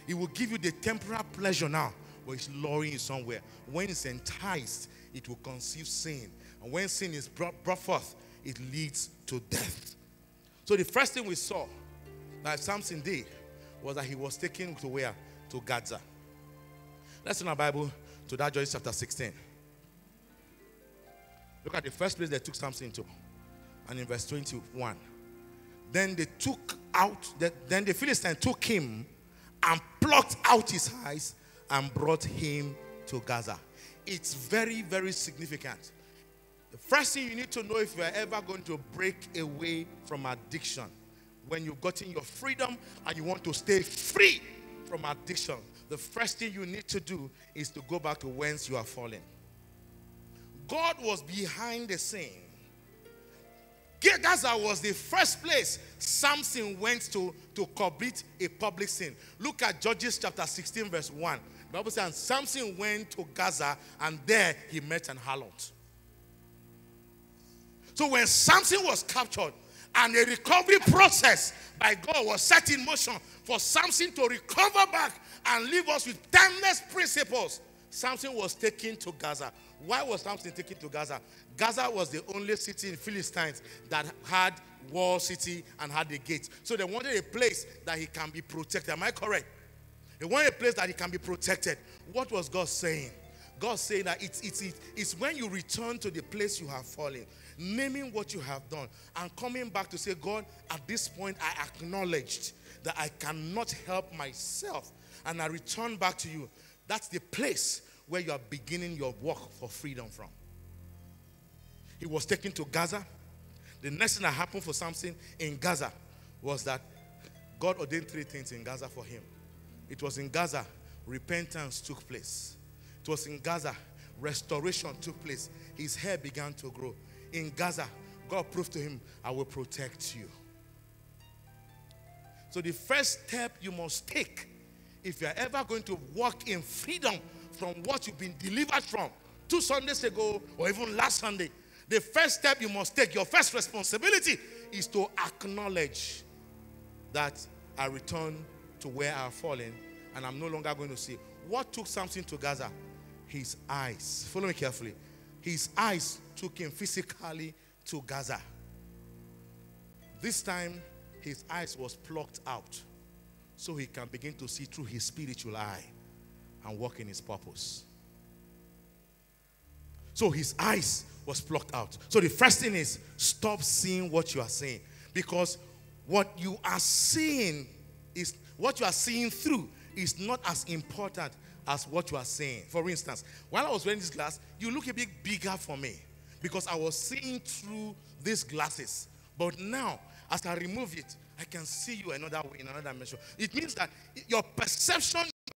It will give you the temporal pleasure now, but it's luring you somewhere. When it's enticed, it will conceive sin. And when sin is brought forth, it leads to death. So the first thing we saw that Samson did was that he was taken to where? To Gaza. Let's turn our Bible to that Judges chapter 16. Look at the first place they took Samson to. And in verse 21. Then they took out, then the Philistines took him and plucked out his eyes and brought him to Gaza. It's very, very significant. The first thing you need to know if you are ever going to break away from addiction, when you've gotten your freedom and you want to stay free from addiction, the first thing you need to do is to go back to whence you are falling. God was behind the scene. Gaza was the first place Samson went to commit a public sin. Look at Judges chapter 16 verse 1. The Bible says, and Samson went to Gaza and there he met an harlot. So when Samson was captured and a recovery process by God was set in motion for Samson to recover back and leave us with timeless principles, Samson was taken to Gaza. Why was Samson taken to Gaza? Gaza was the only city in Philistines that had wall city and had a gate. So they wanted a place that he can be protected. Am I correct? They wanted a place that he can be protected. What was God saying? God saying that it's when you return to the place you have fallen, naming what you have done, and coming back to say, God, at this point I acknowledged that I cannot help myself, and I return back to you. That's the place where you are beginning your walk for freedom from. He was taken to Gaza. The next thing that happened for Samson in Gaza was that God ordained 3 things in Gaza for him. It was in Gaza repentance took place. It was in Gaza restoration took place. His hair began to grow. In Gaza, God proved to him, I will protect you. So the first step you must take if you are ever going to walk in freedom from what you've been delivered from 2 Sundays ago or even last Sunday, the first step you must take, your first responsibility, is to acknowledge that I return to where I have fallen and I'm no longer going to see. What took Samson to Gaza? His eyes. Follow me carefully. His eyes took him physically to Gaza. This time, his eyes was plucked out so he can begin to see through his spiritual eye and walk in his purpose. So his eyes was plucked out. So the first thing is, stop seeing what you are seeing. Because what you are seeing is, what you are seeing through is not as important as what you are seeing. For instance, while I was wearing this glass, you look a bit bigger for me because I was seeing through these glasses. But now, as I remove it, I can see you another way, in another dimension. It means that your perception